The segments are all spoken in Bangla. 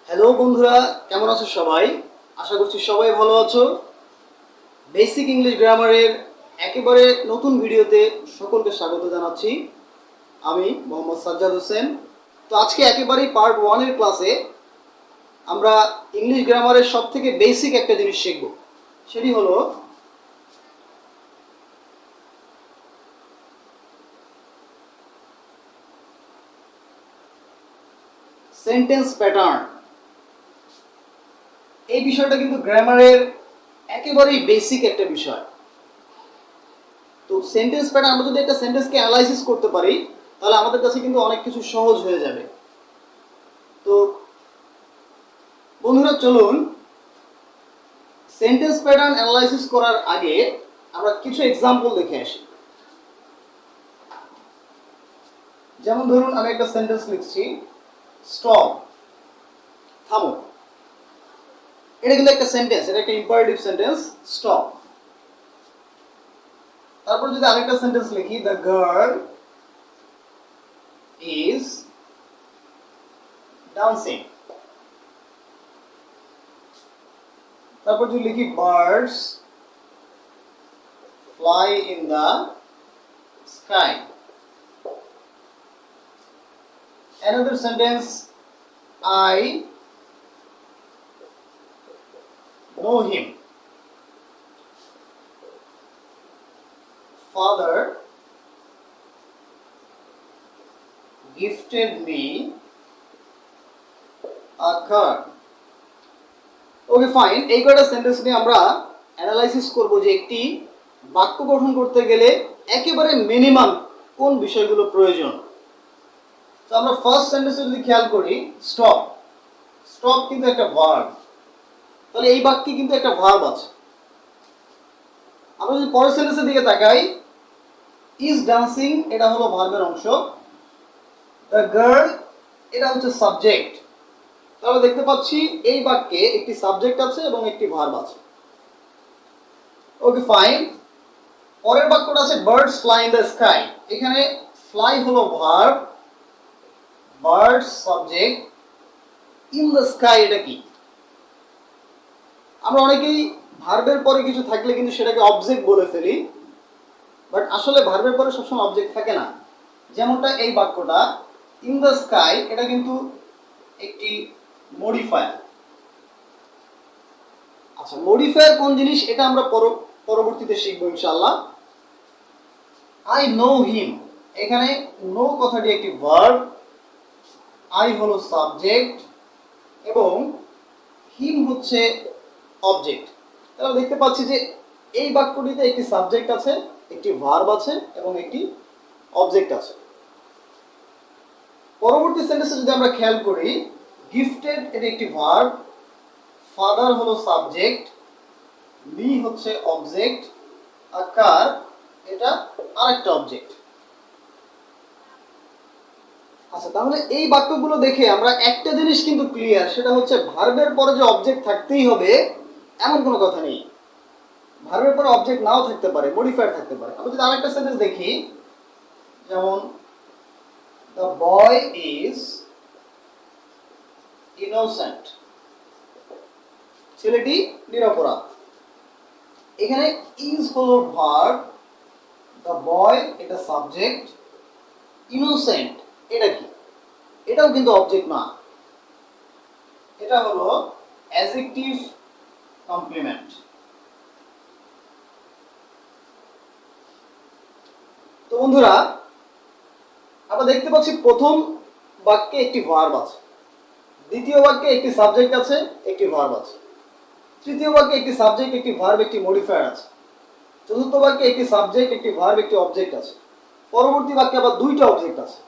হ্যালো বন্ধুরা, কেমন আছো সবাই? আশা করছি সবাই ভালো আছো। বেসিক ইংলিশ গ্রামারের একেবারে নতুন ভিডিওতে সকলকে স্বাগত জানাচ্ছি। আমি মোহাম্মদ সাজ্জাদ হোসেন। তো আজকে একেবারেই পার্ট 1 এর ক্লাসে আমরা ইংলিশ গ্রামারের সবথেকে বেসিক একটা জিনিস শিখব। সেটি হলো সেন্টেন্স প্যাটার্ন। এই বিষয়টা কিন্তু গ্রামারের একেবারেই বেসিক একটা বিষয়। তো সেন্টেন্স প্যাটার্ন, আমরা যদি একটা সেন্টেন্সকে অ্যানালাইসিস করতে পারি তাহলে আমাদের কাছে কিন্তু অনেক কিছু সহজ হয়ে যাবে। তো বন্ধুরা, চলুন সেন্টেন্স প্যাটার্ন অ্যানালাইসিস করার আগে আমরা কিছু এক্সাম্পল দেখে আসি। যেমন ধরুন, আমি একটা সেন্টেন্স লিখছি, স্টপ, থামো। এটা কিন্তু একটা সেন্টেন্স, এটা একটা ইম্পারেটিভ সেন্টেন্স, স্টপ। তারপর যদি আরেকটা সেন্টেন্স লিখি, দ্য গার্ল ইজ ডান্সিং। তারপর যদি লিখি, birds fly in the sky. Another sentence, I know him. Father gifted me a car. Okay fine, এই কয়টা সেন্টেন্স নিয়ে আমরা অ্যানালাইসিস করব যে একটি বাক্য গঠন করতে গেলে একেবারে মিনিমাম কোন বিষয়গুলো প্রয়োজন। তো আমরা ফার্স্ট সেন্টেন্সে যদি খেয়াল করি, স্টপ। স্টপ কিন্তু একটা ভার্ব, তাহলে এই বাক্যে কিন্তু একটা ভার্ব আছে। আমরা যদি পরের সেন্টেন্সের দিকে তাকাই, ইজ ডান্সিং, এটা হলো ভার্বের অংশ। দ্য গার্ল, এটা হচ্ছে সাবজেক্ট। তাহলে দেখতে পাচ্ছি এই বাক্যে একটি সাবজেক্ট আছে এবং একটি ভার্ব আছে। ওকে ফাইন, পরের বাক্যটা আছে birds fly in the sky. এখানে ফ্লাই হলো verb, birds subject, in the sky এটা কি? আমরা অনেকেই ভার্বের পরে কিছু থাকলে কিন্তু সেটাকে অবজেক্ট বলে ফেলি, বাট আসলে ভার্বের পরে সবসময় অবজেক্ট থাকে না। যেমনটা এই বাক্যটা, ইন দ্য স্কাই, এটা কিন্তু একটি মডিফায়ার। আচ্ছা, মডিফায়ার কোন জিনিস এটা আমরা পরবর্তীতে শিখবো ইনশাআল্লাহ। আই নো হিম, এখানে নো কথাটি একটি ভার্ব, আই হলো সাবজেক্ট এবং হিম হচ্ছে অবজেক্ট। তাহলে দেখতে পাচ্ছি যে এই বাক্যটিতে একটি সাবজেক্ট আছে, একটি ভার্ব আছে এবং একটি অবজেক্ট আছে। পরবর্তী সেন্টেন্সে যদি আমরা খেয়াল করি, গিফটেড এটা একটি ভার্ব, ফাদার হলো সাবজেক্ট, মি হচ্ছে অবজেক্ট, আর কার এটা আরেকটা অবজেক্ট। আচ্ছা, তাহলে এই বাক্যগুলো দেখে আমরা একটা জিনিস কিন্তু ক্লিয়ার, সেটা হচ্ছে ভার্বের পরে যে অবজেক্ট থাকতেই হবে এমন কোনো কথা নেই। ভার্বের পরে অবজেক্ট নাও থাকতে পারে, মডিফায়ার থাকতে পারে। আমরা যদি আরেকটা সেন্টেন্স দেখি, যেমন দ্য বয় ইজ ইনোসেন্ট, ছেলেটি নিরপরাধ। এখানে ইজ হলো ভার্ব, দ্য বয় এটা সাবজেক্ট, ইনোসেন্ট এটা কি? এটাও কিন্তু অবজেক্ট না, এটা হলো অ্যাডজেক্টিভ কমপ্লিমেন্ট। তো বন্ধুরা, আমরা দেখতে পাচ্ছি প্রথম বাক্যে একটি ভার্ব আছে, দ্বিতীয় বাক্যে একটি সাবজেক্ট আছে, একটি ভার্ব আছে, তৃতীয় বাক্যে একটি সাবজেক্ট, একটি ভার্ব, একটি মডিফায়ার আছে, চতুর্থ বাক্যে একটি সাবজেক্ট, একটি ভার্ব, একটি অবজেক্ট আছে, পরবর্তী বাক্যে আবার দুইটা অবজেক্ট আছে,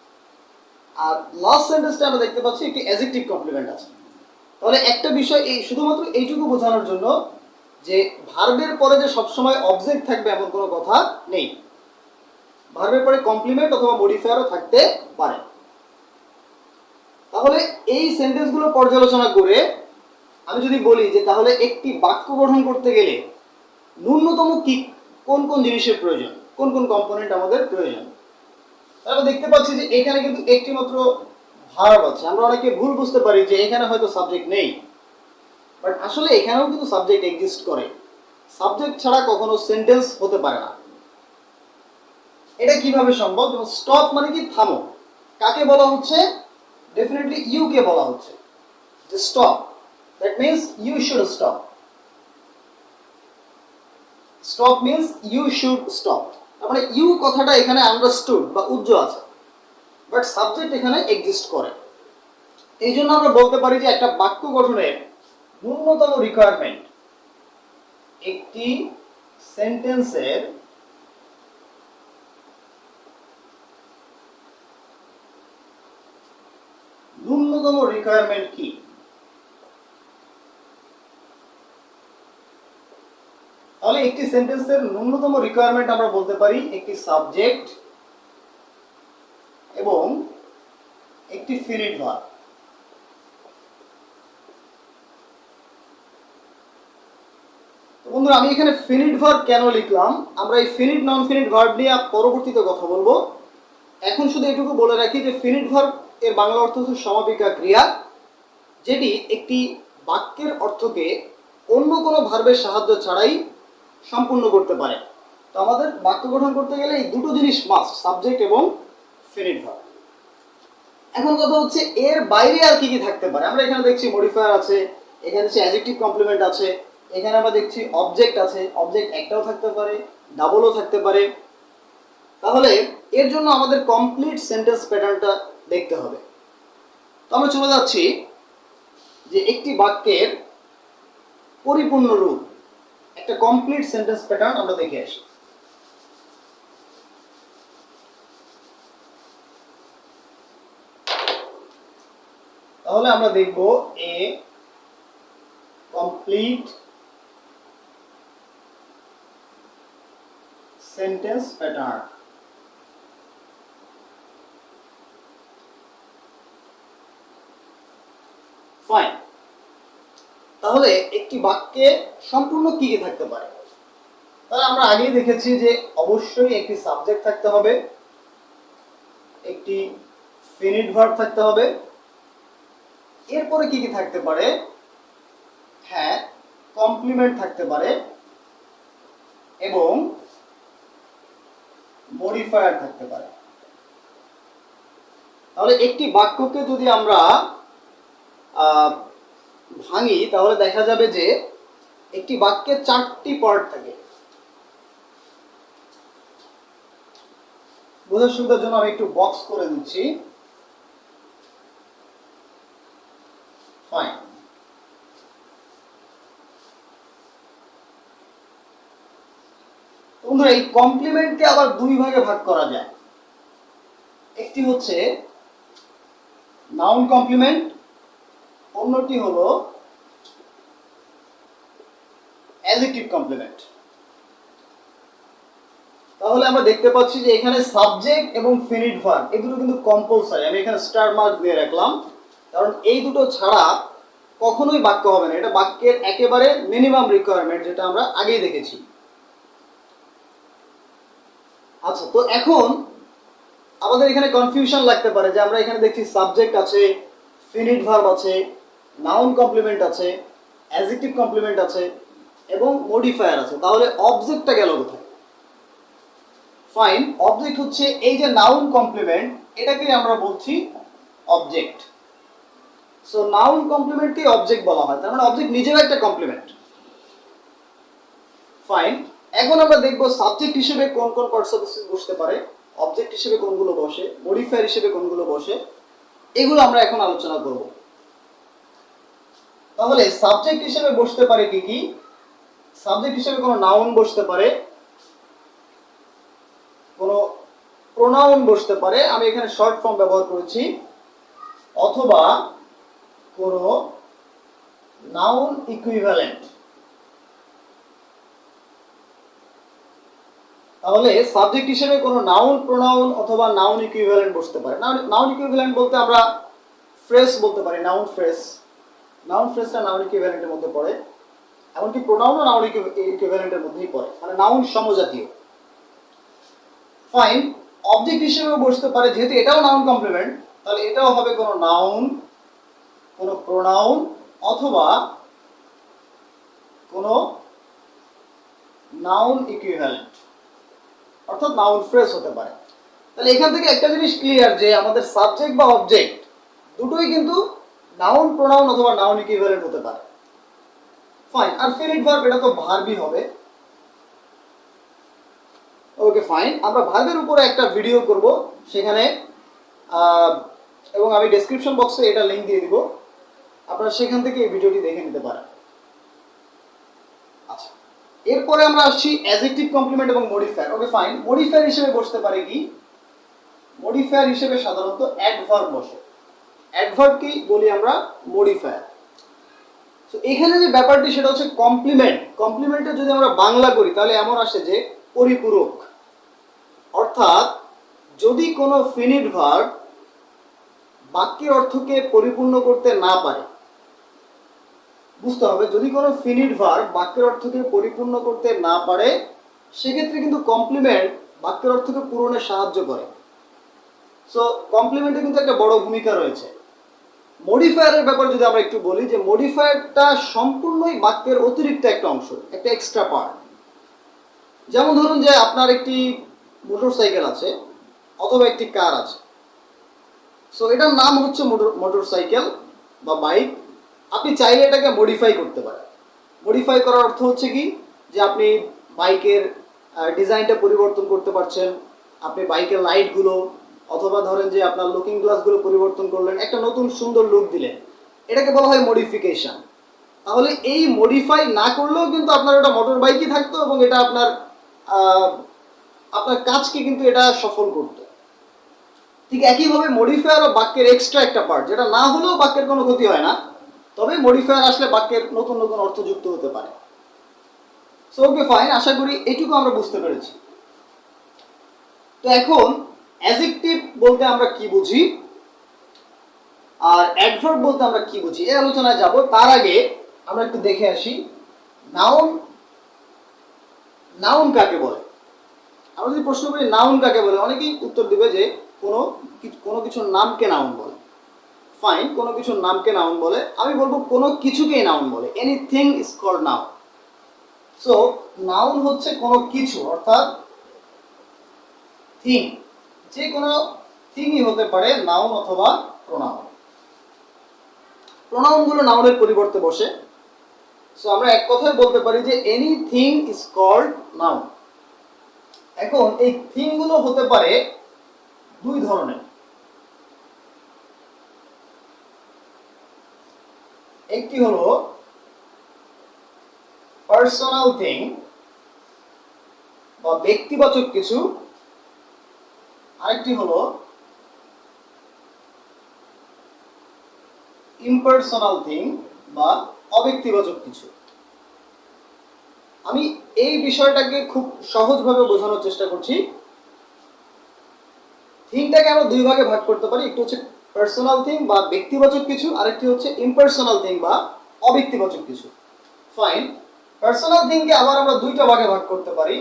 আর লাস্ট সেন্টেন্সটা আমরা দেখতে পাচ্ছি একটি অ্যাডজেক্টিভ কমপ্লিমেন্ট আছে। তাহলে একটা বিষয় এই শুধুমাত্র এইটুকু বোঝানোর জন্য যে ভার্বের পরে যে সবসময় অবজেক্ট থাকবে এমন কোনো কথা নেই। ভার্বের পরে কমপ্লিমেন্ট অথবা মডিফায়ারও থাকতে পারে। তাহলে এই সেন্টেন্সগুলো পর্যালোচনা করে আমি যদি বলি যে তাহলে একটি বাক্য গঠন করতে গেলে ন্যূনতম কি কোন কোন জিনিসের প্রয়োজন, কোন কোন কম্পোনেন্ট আমাদের প্রয়োজন, তাহলে দেখতে পাচ্ছি যে এখানে কিন্তু একটি মাত্র ভার্ব আছে। আমরা অনেকে ভুল বুঝতে পারি যে এখানে হয়তো সাবজেক্ট নেই, বাট আসলে এখানেও কিন্তু সাবজেক্ট এক্সিস্ট করে। সাবজেক্ট ছাড়া কখনো সেন্টেন্স হতে পারে না। এটা কিভাবে সম্ভব? যেমন স্টপ মানে কি থামো, কাকে বলা হচ্ছে? ডেফিনেটলি ইউ কে বলা হচ্ছে যে stop, that means you should stop. Stop means you should stop, তার মানে ইউ কথাটা এখানে আন্ডারস্টুড বা উজ্জ্ব আছে, বাট সাবজেক্ট এখানে এক্সিস্ট করে। এই জন্য আমরা বলতে পারি যে একটা বাক্য গঠনের ন্যূনতম রিকোয়ারমেন্ট, একটি সেন্টেন্সের ন্যূনতম রিকোয়ারমেন্ট কি? তাহলে একটি সেন্টেন্সের ন্যূনতম রিকোয়ারমেন্ট আমরা বলতে পারি একটি সাবজেক্ট এবং একটি ফিনিট ভার্ব। বন্ধুরা, আমি এখানে ফিনিট ভার্ব কেন লিখলাম, আমরা এই ফিনিট নন ফিনিট ভার্ব নিয়ে পরবর্তীতে কথা বলবো। এখন শুধু এটুকু বলে রাখি যে ফিনিট ভার্ব এর বাংলা অর্থ হচ্ছে সমাপিকা ক্রিয়া, যেটি একটি বাক্যের অর্থকে অন্য কোনো ভার্বের সাহায্য ছাড়াই সম্পূর্ণ করতে পারে। তো আমাদের বাক্য গঠন করতে গেলে এই দুটো জিনিস মাস্ট, সাবজেক্ট এবং ফিনিট ভার্ব। এখন কথা হচ্ছে এর বাইরে আর কি কি থাকতে পারে। আমরা এখানে দেখছি মডিফায়ার আছে, এখানে হচ্ছে অ্যাডজেক্টিভ কমপ্লিমেন্ট আছে, এখানে আমরা দেখছি অবজেক্ট আছে। অবজেক্ট একটাও থাকতে পারে, ডাবলও থাকতে পারে। তাহলে এর জন্য আমাদের কমপ্লিট সেন্টেন্স প্যাটার্নটা দেখতে হবে। তো আমরা চলে যাচ্ছি যে একটি বাক্যের পরিপূর্ণ রূপ, একটা কমপ্লিট সেন্টেন্স প্যাটার্ন আমরা দেখে আসি। তাহলে আমরা দেখব এ কমপ্লিট সেন্টেন্স প্যাটার্ন। ফাইন। তাহলে একটি বাক্যে সম্পূর্ণ কি কি থাকতে পারে? তাহলে আমরা আগেই দেখেছি যে অবশ্যই একটি সাবজেক্ট থাকতে হবে, একটি ফিনিট ভার্ব থাকতে হবে। এরপরে কি কি থাকতে পারে? হ্যাঁ, কমপ্লিমেন্ট থাকতে পারে এবং মডিফায়ার থাকতে পারে। তাহলে একটি বাক্যকে যদি আমরা ভাঙি তাহলে দেখা যাবে যে একটি বাক্যে 4টি পার্ট থাকে। বোঝার সুবিধার জন্য আমি একটু বক্স করে দিচ্ছি। ফাইন। বন্ধুরা, এই কমপ্লিমেন্টকে আবার দুই ভাগে ভাগ করা যায়। একটি হচ্ছে নাউন কমপ্লিমেন্ট, অন্যটি হলো অ্যাডজেক্টিভ কমপ্লিমেন্ট। তাহলে আমরা দেখতে পাচ্ছি যে এখানে সাবজেক্ট এবং ফিনিট ভার্ব এই দুটো কিন্তু কম্পালসারি। আমি এখানে স্টার মার্ক দিয়ে রাখলাম, কারণ এই দুটো ছাড়া কখনোই বাক্য হবে না। এটা বাক্যের একেবারে মিনিমাম রিকোয়ারমেন্ট, যেটা আমরা আগেই দেখেছি। আচ্ছা, তো এখন আমাদের এখানে কনফিউশন লাগতে পারে যে আমরা এখানে দেখছি সাবজেক্ট আছে, ফিনিট ভার্ব আছে, নাউন কমপ্লিমেন্ট আছে, অ্যাডজেক্টিভ কমপ্লিমেন্ট আছে এবং মডিফায়ার আছে। তাহলে অবজেক্টটা গেল কোথায়? ফাইন, অবজেক্ট হচ্ছে এই যে নাউন কমপ্লিমেন্ট, এটাকে আমরা বলছি অবজেক্ট। সো নাউন কমপ্লিমেন্টকে অবজেক্ট বলা হয়, তার মানে অবজেক্ট নিজেও একটা কমপ্লিমেন্ট। ফাইন, এখন আমরা দেখব সাবজেক্ট হিসেবে কোন কোন পার্টস অফ স্পিচ বসতে পারে, অবজেক্ট হিসেবে কোনগুলো বসে, মডিফায়ার হিসেবে কোনগুলো বসে, এগুলো আমরা এখন আলোচনা করব। তাহলে সাবজেক্ট হিসেবে বসতে পারে কি কি? সাবজেক্ট হিসেবে কোনো নাউন বসতে পারে, কোনো প্রোনাউন বসতে পারে, আমি এখানে শর্ট ফর্ম ব্যবহার করেছি, অথবা কোনো নাউন ইকুইভ্যালেন্ট। তাহলে সাবজেক্ট হিসেবে কোনো নাউন, প্রোনাউন অথবা নাউন ইকুইভ্যালেন্ট বসতে পারে। নাউন ইকুইভ্যালেন্ট বলতে আমরা ফ্রেজ বলতে পারি, নাউন ফ্রেজ। নাউন ফ্রেজটা নাউন ইকুইভ্যালেন্টের মধ্যে পড়ে, এমনকি প্রোনাউনও নাউন ইকুইভ্যালেন্টের মধ্যেই পড়ে, মানে নাউন সমজাতীয়। ফাইন, অবজেক্ট হিসেবেও বসতে পারে, যেহেতু এটাও নাউন কমপ্লিমেন্ট, তাহলে এটাও হবে কোনো নাউন, কোনো প্রোনাউন, অথবা কোনো নাউন ইকুইভ্যালেন্ট, অর্থাৎ নাউন ফ্রেজ হতে পারে। তাহলে এখান থেকে একটা জিনিস ক্লিয়ার যে আমাদের সাবজেক্ট বা অবজেক্ট দুটোই কিন্তু নাউন, প্রোনাউন অথবা নাউন ইকুইভ্যালেন্ট হতে পারে। ফাইন। আর ফিনিট ভার্ব এটা তো ভার্বই হবে। Okay fine. আমরা ভার্বের উপরে একটা ভিডিও করব সেখানে, এবং আমি ডেসক্রিপশন বক্সে এটা লিংক দিয়ে দিব, আপনারা সেখান থেকে এই ভিডিওটি দেখে নিতে পারেন। আচ্ছা, এরপরে আমরা আসছি অ্যাডজেক্টিভ, কমপ্লিমেন্ট এবং মডিফায়ার। Okay fine. মডিফায়ার হিসেবে বসতে পারে কি? মডিফায়ার হিসেবে সাধারণত অ্যাডভার্ব বসে। অ্যাডভার্ব কি বলি আমরা? মডিফায়ার। তো এখানে যে ব্যাপারটি সেটা হচ্ছে কমপ্লিমেন্ট। কমপ্লিমেন্টে যদি আমরা বাংলা করি তাহলে এমন আসে যে পরিপূরক, অর্থাৎ যদি কোনো ফিনিট ভার্ব বাক্যের অর্থকে পরিপূর্ণ করতে না পারে, বুঝতে হবে যদি কোনো ফিনিট ভার্ব বাক্যের অর্থকে পরিপূর্ণ করতে না পারে সেক্ষেত্রে কিন্তু কমপ্লিমেন্ট বাক্যের অর্থকে পূরণে সাহায্য করে। সো কমপ্লিমেন্টে কিন্তু একটা বড় ভূমিকা রয়েছে। মডিফায়ারের ব্যাপারে যদি আমরা একটু বলি, যে মডিফায়ারটা সম্পূর্ণই বাক্যের অতিরিক্ত একটা অংশ, একটা এক্সট্রা পার্ট। যেমন ধরুন যে আপনার একটি মোটরসাইকেল আছে অথবা একটি কার আছে, সো এটার নাম হচ্ছে মোটরসাইকেল বা বাইক। আপনি চাইলে এটাকে মডিফাই করতে পারেন। মডিফাই করার অর্থ হচ্ছে কি, যে আপনি বাইকের ডিজাইনটা পরিবর্তন করতে পারছেন, আপনি বাইকের লাইটগুলো অথবা ধরেন যে আপনার লুকিং গ্লাসগুলো পরিবর্তন করলেন, একটা নতুন সুন্দর লুক দিলেন, এটাকে বলা হয় মডিফিকেশন। তাহলে এই মডিফাই না করলেও কিন্তু আপনার ওটা মোটর বাইকই থাকতো এবং এটা আপনার আপনার কাজকে কিন্তু এটা সফল করতো। ঠিক একইভাবে মডিফায়ারও বাক্যের এক্সট্রা একটা পার্ট, যেটা না হলেও বাক্যের কোনো ক্ষতি হয় না, তবে মডিফায়ার আসলে বাক্যের নতুন নতুন অর্থ যুক্ত হতে পারে। সো ওকে ফাইন, আশা করি এটুকু আমরা বুঝতে পেরেছি। তো এখন অ্যাডজেক্টিভ বলতে আমরা কি বুঝি আর অ্যাডভার্ব বলতে আমরা কি বুঝি এই আলোচনায় যাব। তার আগে আমরা একটু দেখে আসি নাউন। নাউন কাকে বলে? আমরা যদি প্রশ্ন করি নাউন কাকে বলে, অনেকেই উত্তর দিবে যে কোনো কিছুর নামকে নাউন বলে। ফাইন, কোনো কিছুর নামকে নাউন বলে। আমি বলবো কোনো কিছুকেই নাউন বলে। Anything is called noun. So noun হচ্ছে কোনো কিছু, অর্থাৎ থিং। যে কোনো থিংই হতে পারে নাউন অথবা প্রোনাউন। প্রোনাউনগুলো নাউনের পরিবর্তে বসে। সো আমরা এক কথায় বলতে পারি যে এনিথিং ইজ কল্ড নাউন। এখন এই থিংগুলো হতে পারে দুই ধরনের। একটি হলো পার্সোনাল থিং বা ব্যক্তিবাচক কিছু, আরেকটি হলো ইম্পার্সোনাল থিং বা অব্যক্তিবাচক কিছু। আমি এই বিষয়টাকে খুব সহজভাবে বোঝানোর চেষ্টা করছি। থিংটাকে আমরা দুই ভাগে ভাগ করতে পারি, একটি হচ্ছে পার্সোনাল থিং বা ব্যক্তিবাচক কিছু, আরেকটি হচ্ছে ইম্পার্সোনাল থিং বা অব্যক্তিবাচক কিছু। ফাইন। পার্সোনাল থিংকে আবার আমরা দুইটা ভাগে ভাগ করতে পারি।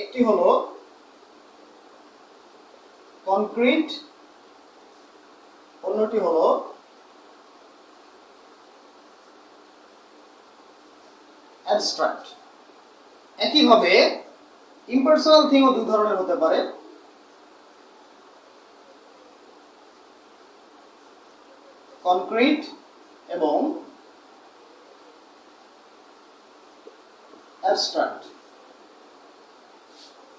একটি হলো কনক্রিট, অন্যটি হলো অ্যাবস্ট্রাক্ট। একইভাবে ইম্পার্সোনাল থিংও দুই ধরনের হতে পারে। কনক্রিট এবং অ্যাবস্ট্রাক্ট।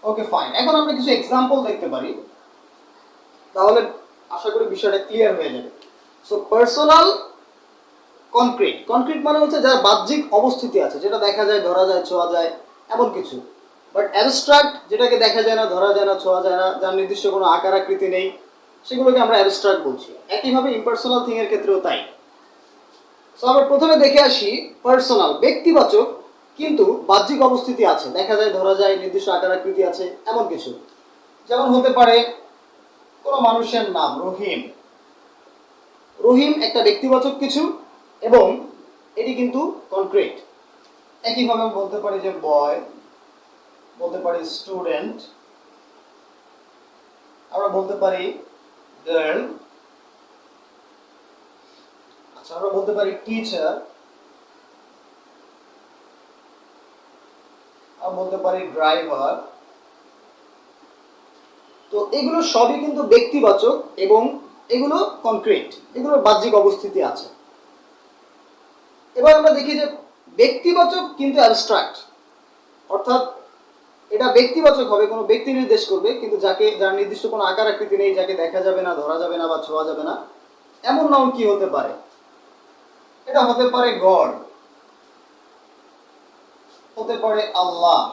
Okay fine. এখন আমরা কিছু এক্সাম্পল দেখতে পারি, তাহলে আশা করি বিষয়টা ক্লিয়ার হয়ে যাবে। সো পার্সোনাল কনক্রিট, কনক্রিট মানে হচ্ছে যার বাহ্যিক অবস্থিতি আছে, যেটা দেখা যায়, ধরা যায়, ছোঁয়া যায়, এমন কিছু। বাট অ্যাবস্ট্রাক্ট যেটাকে দেখা যায় না, ধরা যায় না, ছোঁয়া যায় না, যার নির্দিষ্ট কোনো আকার আকৃতি নেই, সেগুলোকে আমরা অ্যাবস্ট্রাক্ট বলছি। একইভাবে ইম্পার্সোনাল থিং এর ক্ষেত্রেও তাই। সো আমরা প্রথমে দেখে আসি পার্সোনাল, ব্যক্তিবাচক কিন্তু বাহ্যিক অবস্থিতি আছে, দেখা যায়, ধরা যায়, নির্দিষ্ট আকার আকৃতি আছে, এমন কিছু। যেমন হতে পারে কোনো মানুষের নাম রহিম। রহিম একটা ব্যক্তিবাচক কিছু এবং এটি কিন্তু কনক্রিট। একইভাবে বলতে পারি যে বয়, বলতে পারি স্টুডেন্ট, আমরা বলতে পারি গার্ল, আমরা বলতে পারি টিচার, আমরা বলতে পারি ড্রাইভার। তো এগুলো সবই কিন্তু ব্যক্তিবাচক এবং এগুলো কনক্রিট, এগুলোর বাহ্যিক অবস্থিতি আছে। এবার আমরা দেখি যে ব্যক্তিবাচক কিন্তু অ্যাবস্ট্রাক্ট, অর্থাৎ এটা ব্যক্তিবাচক হবে, কোনো ব্যক্তি নির্দেশ করবে, কিন্তু যার নির্দিষ্ট কোনো আকার আকৃতি নেই, যাকে দেখা যাবে না, ধরা যাবে না বা ছোঁয়া যাবে না, এমন নাউন কি হতে পারে? এটা হতে পারে গড, হতে পারে আল্লাহ,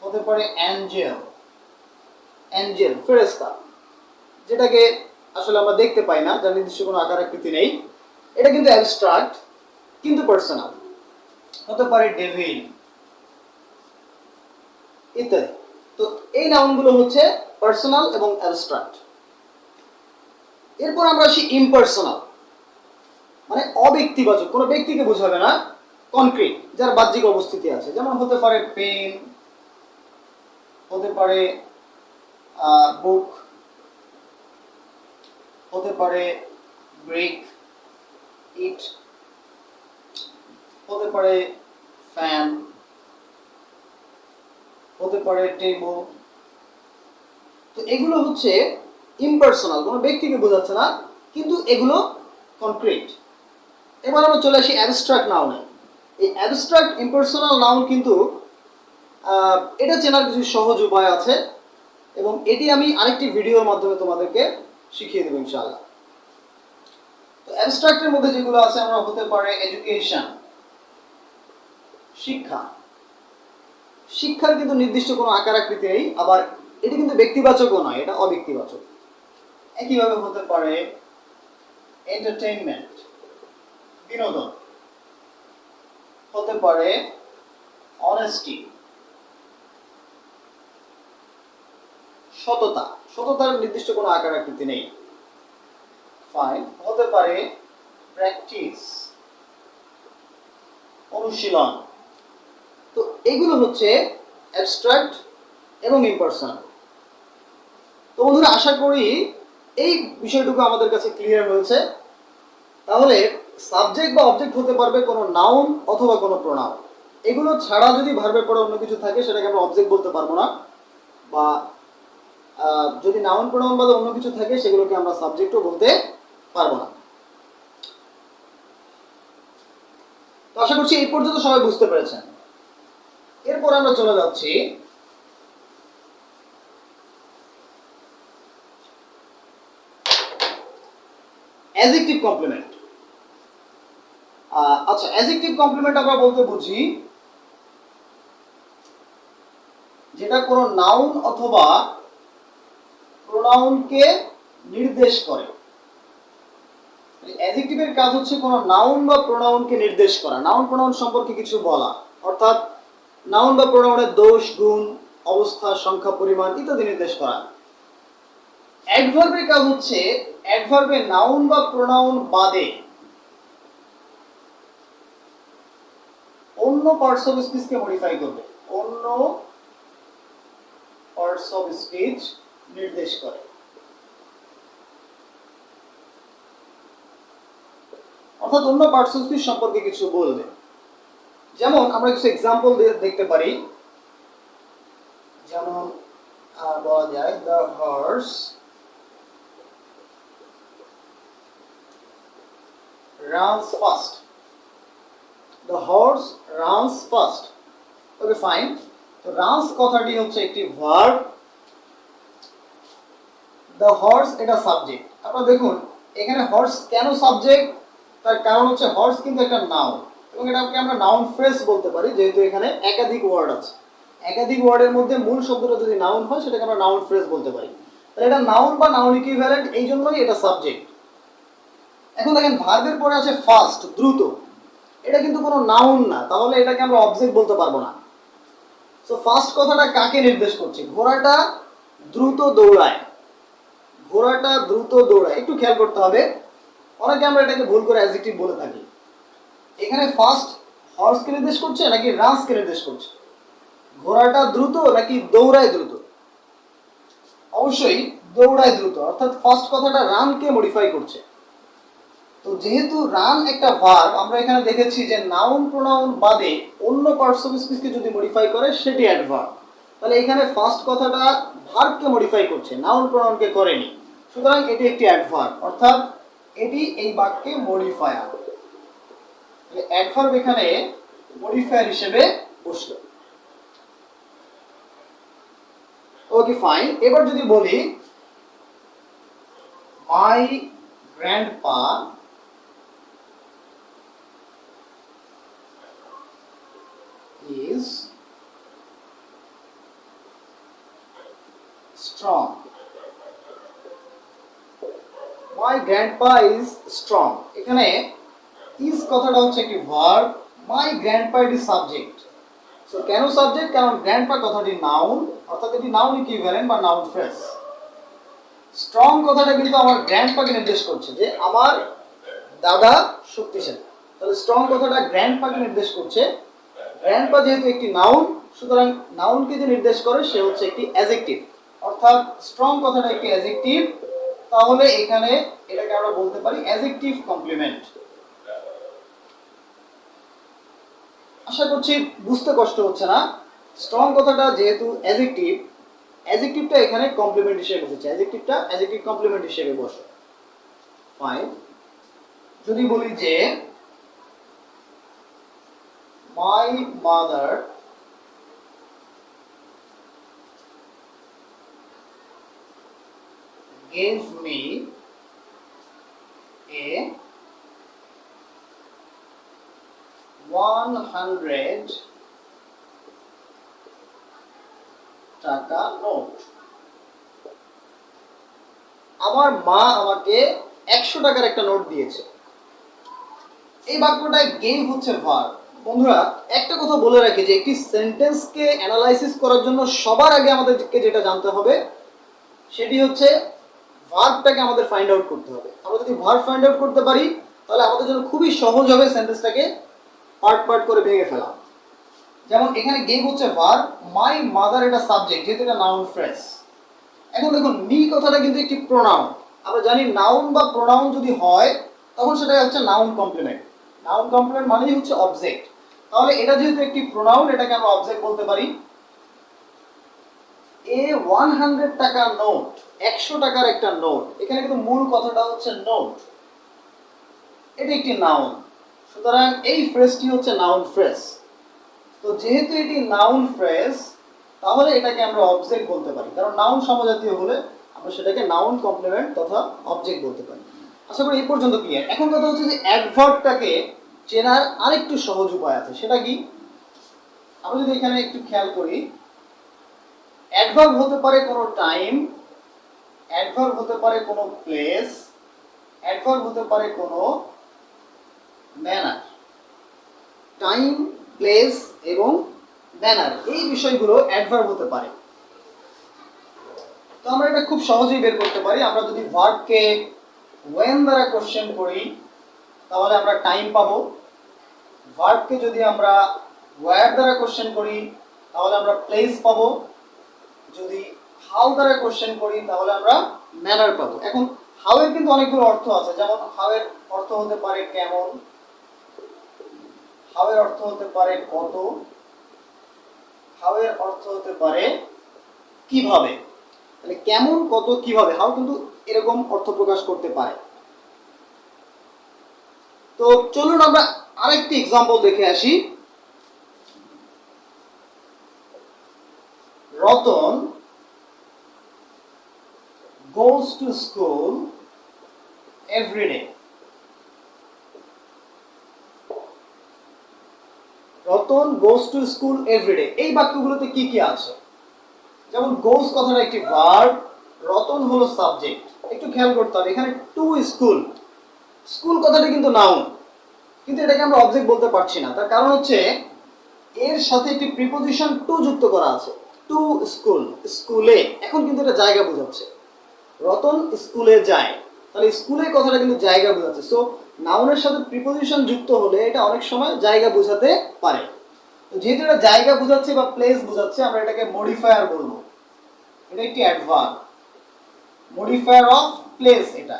হতে পারে অ্যাঞ্জেল, ফেরেশতা, যেটাকে আসলে আমরা দেখতে পাই না, যার নির্দিষ্ট কোনো আকার আকৃতি নেই, এটা কিন্তু অ্যাবস্ট্রাক্ট কিন্তু পার্সোনাল। হতে পারে ডেভিল ইত্যাদি। তো এই নাউনগুলো হচ্ছে পার্সোনাল এবং অ্যাবস্ট্রাক্ট। এরপর আমরা আসি ইমপার্সোনাল, মানে অব্যক্তিবাচক, কোনো ব্যক্তিকে বোঝাবে না, কনক্রিট, যার বাহ্যিক অবস্থিতি আছে। যেমন হতে পারে পেন, হতে পারে বুক, হতে পারে ব্রিক, ইট, হতে পারে ফ্যান, হতে পারে টেবল। তো এগুলো হচ্ছে ইমপার্সোনাল, কোনো ব্যক্তিকে বোঝাচ্ছে না, কিন্তু এগুলো কনক্রিট। এবার আমরা চলে আসি অ্যাবস্ট্রাক্ট নাউনে। এই অ্যাবস্ট্রাক্ট ইমপার্সোনাল নাউন কিন্তু এটা চেনার কিছু সহজ উপায় আছে, এবং এটি আমি আরেকটি ভিডিওর মাধ্যমে তোমাদেরকে শিখিয়ে দেবো ইনশাআল্লাহ। তো অ্যাবস্ট্রাক্টের মধ্যে যেগুলো আছে, আমরা হতে পারে এডুকেশন, শিক্ষা। শিক্ষার কিন্তু নির্দিষ্ট কোনো আকার আকৃতি নেই, আবার এটি কিন্তু ব্যক্তিবাচকও নয়, এটা অব্যক্তিবাচক। একইভাবে হতে পারে এন্টারটেইনমেন্ট, বিনোদন, হতে পারে অনেস্টি, সততা, সততার নির্দিষ্ট কোনো আকার আকৃতি নেই, ফাইন। হতে পারে প্র্যাকটিস, অনুশীলন। তো এগুলো হচ্ছে অ্যাবস্ট্রাক্ট এবং ইমপার্সোনাল। তো বন্ধুরা, আশা করি এই বিষয়টুকু আমাদের কাছে ক্লিয়ার হয়েছে। তাহলে সাবজেক্ট বা অবজেক্ট হতে পারবে কোনো নাউন অথবা কোনো প্রোনাউন। এগুলো ছাড়া যদি ভার্বের পরে অন্য কিছু থাকে, সেটাকে আমরা অবজেক্ট বলতে পারবো না, বা যদি নাউন প্রোনাউন বাদে অন্য কিছু থাকে, সেগুলোকে আমরা সাবজেক্টও বলতে পারবো না। তো আশা করছি এই পর্যন্ত সবাই বুঝতে পেরেছেন। এরপর আমরা চলে যাচ্ছি অ্যাডজেক্টিভ কমপ্লিমেন্ট। আচ্ছা, অ্যাডজেক্টিভ কমপ্লিমেন্ট আমরা বলতে বুঝি যেটা কোনো নাউন অথবা প্রোনাউনকে নির্দেশ করে। অ্যাডজেক্টিভের কাজ হচ্ছে কোনো নাউন বা প্রোনাউনকে নির্দেশ করা, নাউন প্রোনাউন সম্পর্কে কিছু বলা, অর্থাৎ নাউন বা প্রোনাউনের দোষ, গুণ, অবস্থা, সংখ্যা, পরিমাণ ইত্যাদি নির্দেশ করা। অ্যাডভার্বের কাজ হচ্ছে অ্যাডভার্বে নাউন বা প্রোনাউন বাদে অন্য পার্টস অফ স্পিচকে মডিফাই করবে, অন্য পার্টস অফ স্পিচ নির্দেশ করে। অর্থাৎ অন্য পার্টস অফ স্পিচ সম্পর্কে কিছু বলবে। যেমন আমরা কিছু এক্সাম্পল দেখতে পারি। যেমন বলা যায় the horse runs fast. The horse runs fast. Okay, fine. তো runs কথাটি হচ্ছে একটি ভার্ব, the horse এটা সাবজেক্ট। আপনারা দেখুন এখানে হর্স কেন সাবজেক্ট, তার কারণ হচ্ছে হর্স কিন্তু একটা নাউন, এবং এটাকে আমরা নাউন ফ্রেজ বলতে পারি, যেহেতু এখানে একাধিক ওয়ার্ড আছে। একাধিক ওয়ার্ডের মধ্যে মূল শব্দটা যদি নাউন হয়, সেটাকে আমরা নাউন ফ্রেজ বলতে পারি। তাহলে এটা নাউন বা নাউন ইকুইভ্যালেন্ট, এই জন্যই এটা সাবজেক্ট। এখন দেখেন ভার্বের পরে আছে ফাস্ট, দ্রুত। এটা কিন্তু কোনো নাউন না, তাহলে এটাকে আমরা অবজেক্ট বলতে পারবো না। সো ফাস্ট কথাটা কাকে নির্দেশ করছে? ঘোড়াটা দ্রুত দৌড়ায়, ঘোড়াটা দ্রুত দৌড়ায়। একটু খেয়াল করতে হবে, অনেকে আমরা এটাকে ভুল করে অ্যাডজেক্টিভ বলে থাকি। এখানে ফাস্ট হর্সকে নির্দেশ করছে নাকি রানসকে নির্দেশ করছে? ঘোড়াটা দ্রুত নাকি দৌড়ায় দ্রুত? অবশ্যই দৌড়ায় দ্রুত, অর্থাৎ ফাস্ট কথাটা রানকে মডিফাই করছে। তো তো যেহেতু রান একটা ভার্ব, আমরা এখানে দেখেছি যে নাউন প্রোনাউন বাদে অন্য পার্টস অফ স্পিচকে যদি মডিফাই করে সেটি অ্যাডভার্ব। তাহলে এখানে ফার্স্ট কথাটা ভার্বকে মডিফাই করছে, নাউন প্রোনাউনকে করেনি, সুতরাং এটি একটি অ্যাডভার্ব, অর্থাৎ এটি এই বাক্যে মডিফায়ার। অ্যাডভার্ব এখানে মডিফায়ার হিসেবে বসলো। Okay fine. এবার যদি বলি মাই grandpa is strong. My grandpa is strong. এখানে is কথাটা হচ্ছে একটি ভার্ব, my grandpa এটি সাবজেক্ট। সো কেন সাবজেক্ট? কারণ গ্র্যান্ডপা কথাটি নাউন, অর্থাৎ এটি নাউন ইকুইভ্যালেন্ট বা নাউন ফ্রেজ। স্ট্রং কথাটা কিন্তু আমার গ্র্যান্ডপাকে নির্দেশ করছে যে আমার দাদা শক্তিশালী। তাহলে স্ট্রং কথাটা গ্র্যান্ডপাকে নির্দেশ করছে। গ্র্যান্ডপা যেহেতু একটি নাউন, সুতরাং নাউনকে যে নির্দেশ করে সে হচ্ছে একটি অ্যাডজেক্টিভ, অর্থাৎ স্ট্রং কথাটা একটি অ্যাডজেক্টিভ। তাহলে এখানে এটাকে আমরা বলতে পারি অ্যাডজেক্টিভ কমপ্লিমেন্ট। আশা করছি বুঝতে কষ্ট হচ্ছে না। স্ট্রং কথাটা যেহেতু অ্যাডজেক্টিভ, অ্যাডজেক্টিভটা এখানে কমপ্লিমেন্ট হিসেবে বসেছে, অ্যাডজেক্টিভটা অ্যাডজেক্টিভ কমপ্লিমেন্ট হিসেবে বসে। ফাইন। যদি বলি যে my mother gave me a 100 টাকা নোট। আমার মা আমাকে 100 টাকার একটা নোট দিয়েছে। এই বাক্যটায় গেভ হচ্ছে ভার্ব। বন্ধুরা একটা কথা বলে রাখি যে একটি সেন্টেন্সকে অ্যানালাইসিস করার জন্য সবার আগে আমাদেরকে যেটা জানতে হবে সেটি হচ্ছে ভার্বটাকে আমাদের ফাইন্ড আউট করতে হবে। আমরা যদি ভার্ব ফাইন্ড আউট করতে পারি তাহলে আমাদের জন্য খুবই সহজ হবে সেন্টেন্সটাকে পার্ট পার্ট করে ভেঙে ফেলা। যেমন এখানে গেভ হচ্ছে ভার্ব, মাই মাদার এটা সাবজেক্ট, যেহেতু এটা নাউন ফ্রেজ। এখন দেখুন মি কথাটা কিন্তু একটি প্রোনাউন। আমরা জানি নাউন বা প্রোনাউন যদি হয় তখন সেটা হচ্ছে নাউন কমপ্লিমেন্ট। নাউন কমপ্লিমেন্ট মানেই হচ্ছে অবজেক্ট। তাহলে এটা যেহেতু একটি প্রোনাউন, এটাকে আমরা অবজেক্ট বলতে পারি। এ 100 টাকা নোট, 100 টাকার একটা নোট। এখানে কিন্তু মূল কথাটা হচ্ছে নোট, এটি একটি নাউন, সুতরাং এই ফ্রেজটি হচ্ছে নাউন ফ্রেজ। তো যেহেতু এটি নাউন ফ্রেজ তাহলে এটাকে আমরা অবজেক্ট বলতে পারি, কারণ নাউন সমজাতীয় হলে আমরা সেটাকে নাউন কমপ্লিমেন্ট তথা অবজেক্ট বলতে পারি। আশা করি এই পর্যন্ত ক্লিয়ার। এখন কথা হচ্ছে যে অ্যাডভার্বটাকে চেনার আরেকটু সহজ উপায় আছে, সেটা কি? আমরা যদি এখানে একটু খেয়াল করি, অ্যাডভার্ব হতে পারে কোনো টাইম, অ্যাডভার্ব হতে পারে কোনো প্লেস, অ্যাডভার্ব হতে পারে কোনো ম্যানার। টাইম, প্লেস এবং ম্যানার, এই বিষয়গুলো অ্যাডভার্ব হতে পারে। তো আমরা এটা খুব সহজেই বের করতে পারি। আমরা যদি ভার্বকে when দ্বারা কোশ্চেন করি তাহলে আমরা টাইম পাবো। ভার্বকে যদি আমরা where দ্বারা কোশ্চেন করি তাহলে আমরা প্লেস পাবো। যদি হাউ দ্বারা কোশ্চেন করি তাহলে আমরা ম্যানার পাবো। এখন হাউ এর কিন্তু অনেকগুলো অর্থ আছে, যেমন হাউ এর অর্থ হতে পারে কেমন, হাউ এর অর্থ হতে পারে কত, হাউ এর অর্থ হতে পারে কিভাবে। তাহলে কেমন, কত, কিভাবে, হাউ কিন্তু এরকম অর্থ প্রকাশ করতে পারে। তো চলুন আমরা আরেকটি এক্সাম্পল দেখে আসি। Ratan goes to school every day. Ratan goes to school every day। এই বাক্যগুলোতে কি কি আছে? যেমন goes কথাটা একটি ভার্ব, রতন হলো সাবজেক্ট। একটু খেয়াল করতে হবে এখানে টু স্কুল, স্কুল কথাটা কিন্তু নাউন, কিন্তু এটাকে আমরা অবজেক্ট বলতে পারছি না। তার কারণ হচ্ছে এর সাথে একটি প্রিপোজিশন টু যুক্ত করা আছে, টু স্কুল, স্কুলে। এখন কিন্তু এটা জায়গা বোঝাচ্ছে, রতন স্কুলে যায়, তাহলে স্কুলে কথাটা কিন্তু জায়গা বোঝাচ্ছে। সো নাউনের সাথে প্রিপোজিশন যুক্ত হলে এটা অনেক সময় জায়গা বোঝাতে পারে। তো যেহেতু এটা জায়গা বোঝাচ্ছে বা প্লেস বোঝাচ্ছে, আমরা এটাকে মডিফায়ার বলবো। এটা একটি অ্যাডভার্ব, মডিফায়ার অফ প্লেস এটা।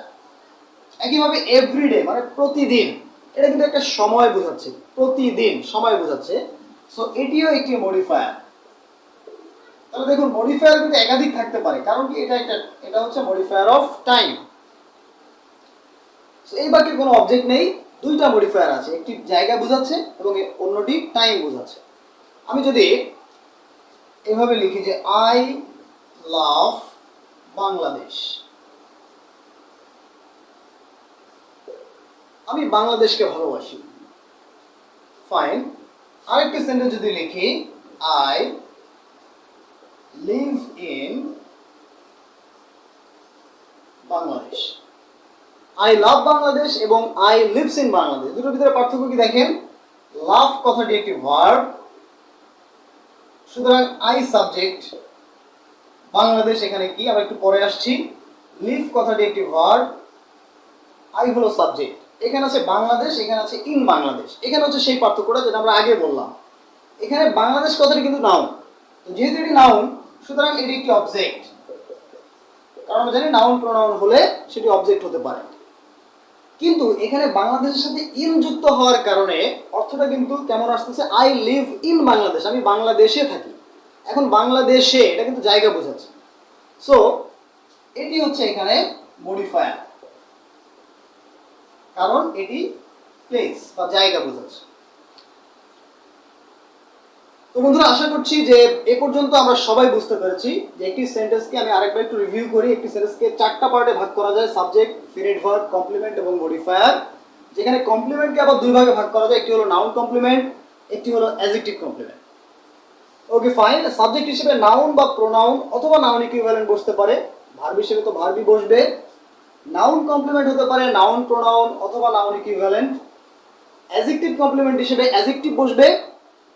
একইভাবে এভরিডে মানে প্রতিদিন, এটা কিন্তু একটা সময় বোঝাচ্ছে, প্রতিদিন সময় বোঝাচ্ছে। সো এটিও একটি মডিফায়ার। তাহলে দেখুন মডিফায়ার কিন্তু একাধিক থাকতে পারে, কারণ কি এটা হচ্ছে মডিফায়ার অফ টাইম। এই বাক্যে কোনো অবজেক্ট নেই, দুইটা মডিফায়ার আছে, একটি জায়গা বোঝাচ্ছে এবং অন্যটি টাইম বোঝাচ্ছে। আমি যদি এভাবে লিখি যে আই লাভ বাংলাদেশ, আমি বাংলাদেশকে ভালোবাসি, ফাইন। আরেকটি সেন্টেন্স যদি লিখি I live in Bangladesh, I love Bangladesh এবং আই লিভস ইন বাংলাদেশ, দুটোর ভিতরে পার্থক্য কি দেখেন? লাভ কথাটি একটি ভার্ব, সুতরাং আই সাবজেক্ট, বাংলাদেশ এখানে কি আমরা একটু পরে আসছি। লিভ কথাটি একটি ভার্ব, আই হলো সাবজেক্ট। এখানে আছে বাংলাদেশ, এখানে আছে ইন বাংলাদেশ। এখানে হচ্ছে সেই পার্থক্যটা যেটা আমরা আগে বললাম। এখানে বাংলাদেশ কথাটি কিন্তু নাউন, যেহেতু এটি নাউন সুতরাং এটি একটি অবজেক্ট, কারণ আমরা জানি নাউন প্রোনাউন হলে সেটি অবজেক্ট হতে পারে। কিন্তু এখানে বাংলাদেশের সাথে ইন যুক্ত হওয়ার কারণে অর্থটা কিন্তু কেমন আসতেছে? আই লিভ ইন বাংলাদেশ, আমি বাংলাদেশে থাকি। এখন বাংলাদেশে এটা কিন্তু জায়গা বোঝাচ্ছে। সো এটি হচ্ছে এখানে মডিফায়ার, কারণ এটি প্লেস বা জায়গা বোঝাচ্ছে। তো বন্ধুরা আশা করছি যে এ পর্যন্ত আমরা সবাই বুঝতে পেরেছি যে একটি সেন্টেন্সকে, আমি আরেকবার একটু রিভিউ করি, একটি সেন্টেন্সকে চারটা পার্টে ভাগ করা যায়, সাবজেক্ট, ফিনিট ভার্ব, কমপ্লিমেন্ট এবং মডিফায়ার। যেখানে কমপ্লিমেন্টকে আবার দুই ভাগে ভাগ করা যায়, একটি হলো নাউন কমপ্লিমেন্ট, একটি হলো adjective complement. Okay fine. Subject হিসেবে নাউন বা প্রোনাউন অথবা নাউন ইকুইভ্যালেন্ট বসতে পারে, ভার্ব হিসেবে তো ভার্বই বসবে। নাউন কমপ্লিমেন্ট হতে পারে নাউন প্রোনাউন অথবা নাউন ইকুইভ্যালেন্ট। অ্যাডজেক্টিভ কমপ্লিমেন্ট হিসেবে অ্যাডজেক্টিভ বসবে,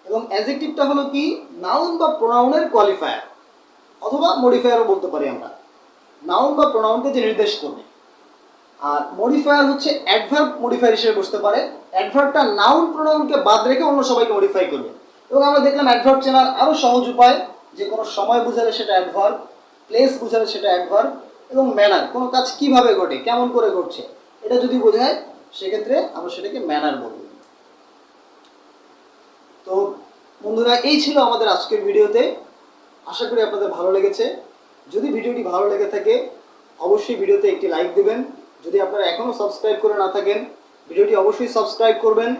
এবং অ্যাডজেক্টিভটা হলো কি? নাউন বা প্রোনাউনের কোয়ালিফায়ার অথবা মডিফায়ারও বলতে পারি আমরা, নাউন বা প্রোনাউনকে যে নির্দেশ করবে। আর মডিফায়ার হচ্ছে অ্যাডভার্ব মডিফায়ার হিসেবে বসতে পারে, অ্যাডভার্বটা নাউন প্রোনাউনকে বাদ রেখে অন্য সবাইকে মডিফাই করবে। এবং আমরা দেখলাম অ্যাডভার্ব চেনার আরও সহজ উপায়, যে কোনো সময় বোঝালে সেটা অ্যাডভার্ব, প্লেস বোঝালে সেটা অ্যাডভার্ব, এবং ম্যানার, কোনো কাজ কিভাবে ঘটে, কেমন করে ঘটছে, এটা যদি বোঝায় সেক্ষেত্রে আমরা সেটাকে ম্যানার বলব। তো বন্ধুরা এই ছিল আমাদের আজকের ভিডিওতে, আশা করি আপনাদের ভালো লেগেছে। যদি ভিডিওটি ভালো লেগে থাকে অবশ্যই ভিডিওতে একটি লাইক দেবেন। যদি আপনারা এখনও সাবস্ক্রাইব করে না থাকেন ভিডিওটি অবশ্যই সাবস্ক্রাইব করবেন।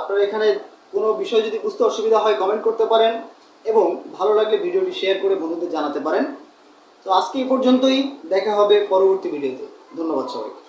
আপনারা এখানে কোনো বিষয় যদি বুঝতে অসুবিধা হয় কমেন্ট করতে পারেন, এবং ভালো লাগলে ভিডিওটি শেয়ার করে বন্ধুদের জানাতে পারেন। তো আজকে এই পর্যন্তই, দেখা হবে পরবর্তী ভিডিওতে। ধন্যবাদ সবাইকে।